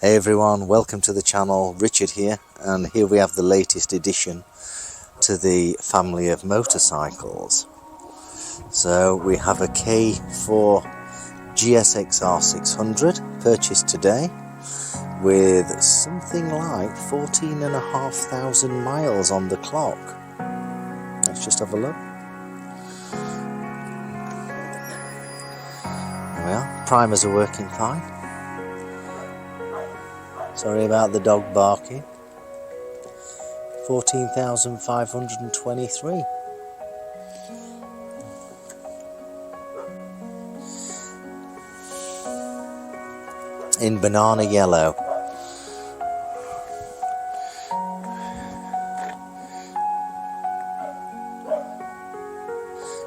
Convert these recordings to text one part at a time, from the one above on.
Hey everyone, welcome to the channel. Richard here, and here we have the latest addition to the family of motorcycles. So we have a K4 GSXR 600 purchased today with something like 14,500 miles on the clock. Let's just have a look. There we are. Primers are working fine. Sorry about the dog barking. 14,523. In banana yellow.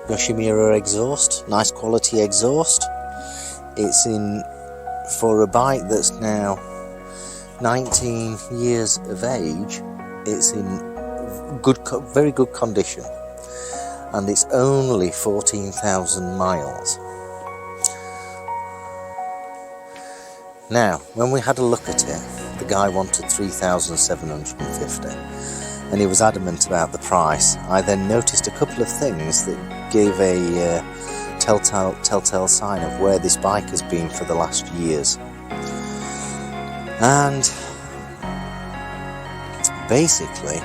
Yoshimura exhaust, nice quality exhaust. It's in for a bike that's now 19 years of age. It's in very good condition, and it's only 14,000 miles. Now, when we had a look at it, the guy wanted 3,750, and he was adamant about the price. I then noticed a couple of things that gave a telltale sign of where this bike has been for the last years. And basically,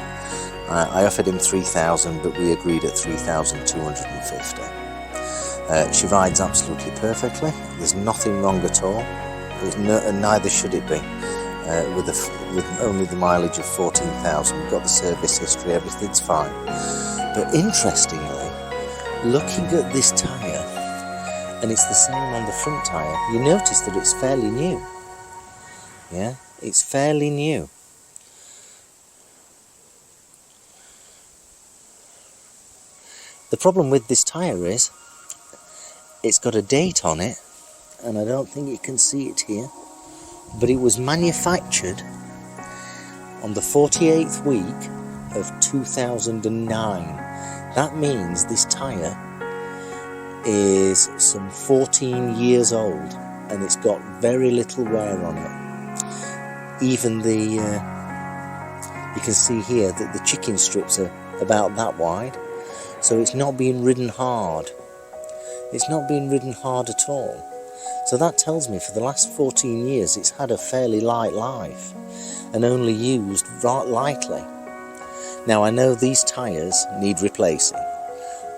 I offered him 3,000, but we agreed at 3,250. She rides absolutely perfectly. There's nothing wrong at all. And neither should it be. With only the mileage of 14,000, we've got the service history, everything's fine. But interestingly, looking at this tyre, and it's the same on the front tyre, you notice that it's fairly new. Yeah, it's fairly new. The problem with this tyre is it's got a date on it, and I don't think you can see it here, but it was manufactured on the 48th week of 2009. That means this tyre is some 14 years old, and it's got very little wear on it. Even you can see here that the chicken strips are about that wide, so it's not being ridden hard. It's not being ridden hard at all. So that tells me for the last 14 years it's had a fairly light life and only used lightly. Now I know these tyres need replacing.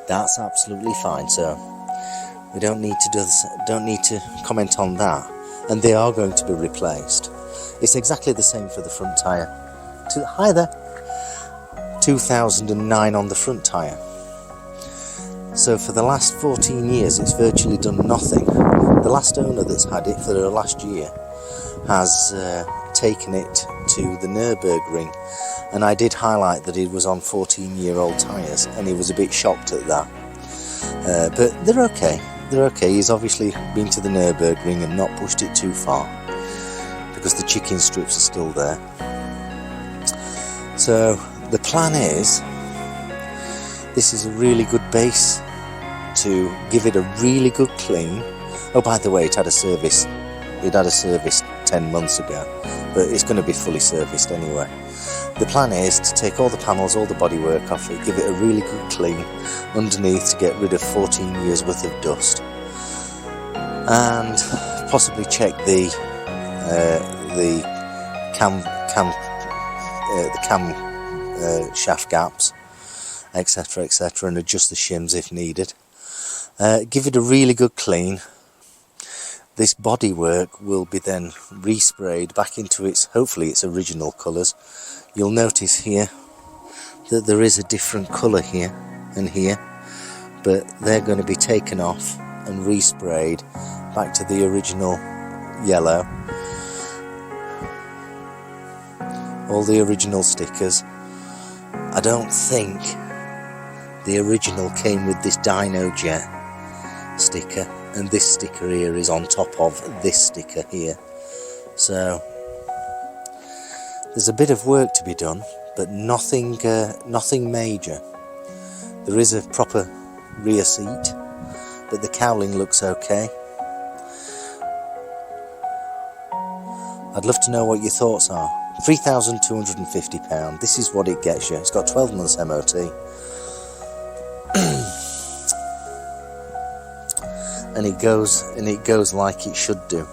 That's absolutely fine, so we don't need to comment on that, and they are going to be replaced. It's exactly the same for the front tyre. Hi there. 2009 on the front tyre. So for the last 14 years it's virtually done nothing. The last owner that's had it for the last year has taken it to the Nürburgring, and I did highlight that it was on 14-year-old tyres, and he was a bit shocked at that. But they're okay. They're okay. He's obviously been to the Nürburgring and not pushed it too far, because the chicken strips are still there. So the plan is, this is a really good base to give it a really good clean. Oh, by the way, it had a service 10 months ago, but it's going to be fully serviced anyway. The plan is to take all the panels, all the bodywork off it, give it a really good clean underneath to get rid of 14 years worth of dust, and possibly check the cam shaft gaps, etc., and adjust the shims if needed. Give it a really good clean. This bodywork will be then resprayed back into hopefully its original colours. You'll notice here that there is a different colour here and here, but they're going to be taken off and resprayed back to the original yellow. All the original stickers. I don't think the original came with this Dino Jet sticker, and this sticker here is on top of this sticker here. So there's a bit of work to be done, but nothing major. There is a proper rear seat, but the cowling looks okay. I'd love to know what your thoughts are. £3,250. This is what it gets you. It's got 12 months MOT. And it goes like it should do.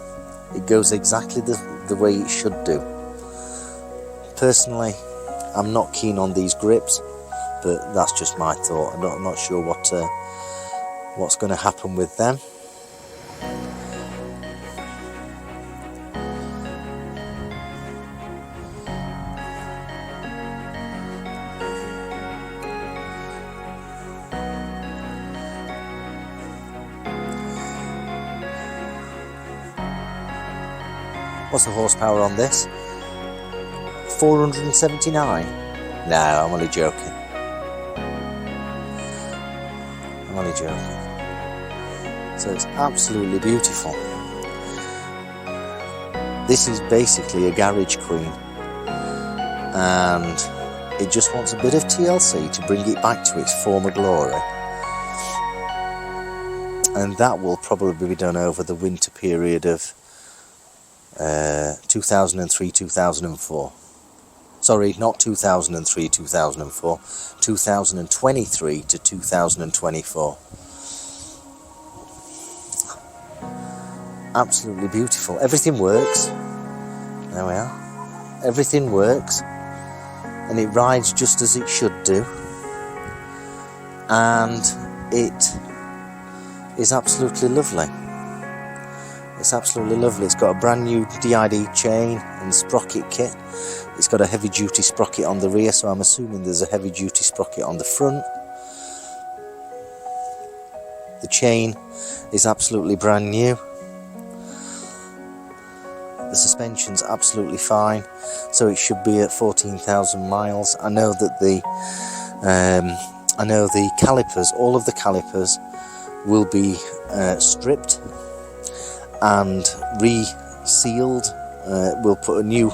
It goes exactly the way it should do. Personally, I'm not keen on these grips, but that's just my thought. I'm not sure what's going to happen with them. What's the horsepower on this? 479? No, I'm only joking. So it's absolutely beautiful. This is basically a garage queen, and it just wants a bit of TLC to bring it back to its former glory. And that will probably be done over the winter period of 2003-2004. Sorry, not 2003-2004, 2023 to 2024. Absolutely beautiful. Everything works. There we are. Everything works, and it rides just as it should do, and it is absolutely lovely. It's absolutely lovely. It's got a brand new DID chain and sprocket kit. It's got a heavy duty sprocket on the rear, so I'm assuming there's a heavy duty sprocket on the front. The chain is absolutely brand new. The suspension's absolutely fine, so it should be at 14,000 miles. I know that the calipers, all of the calipers, will be stripped and re-sealed. We'll put a new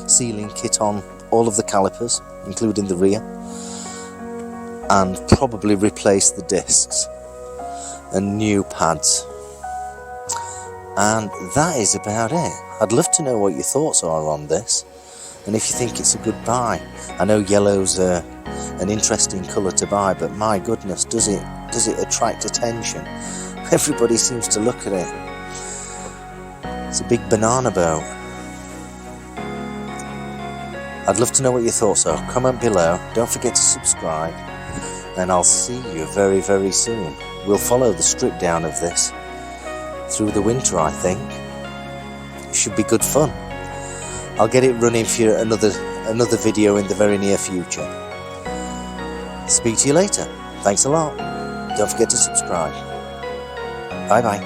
sealing kit on all of the calipers, including the rear, and probably replace the discs and new pads. And that is about it. I'd love to know what your thoughts are on this, and if you think it's a good buy. I know yellow's an interesting colour to buy, but my goodness, does it attract attention? Everybody seems to look at it. It's a big banana boat. I'd love to know what your thoughts are. Comment below. Don't forget to subscribe, and I'll see you very, very soon. We'll follow the strip down of this through the winter, I think. It should be good fun. I'll get it running for you another video in the very near future. Speak to you later. Thanks a lot. Don't forget to subscribe. Bye bye.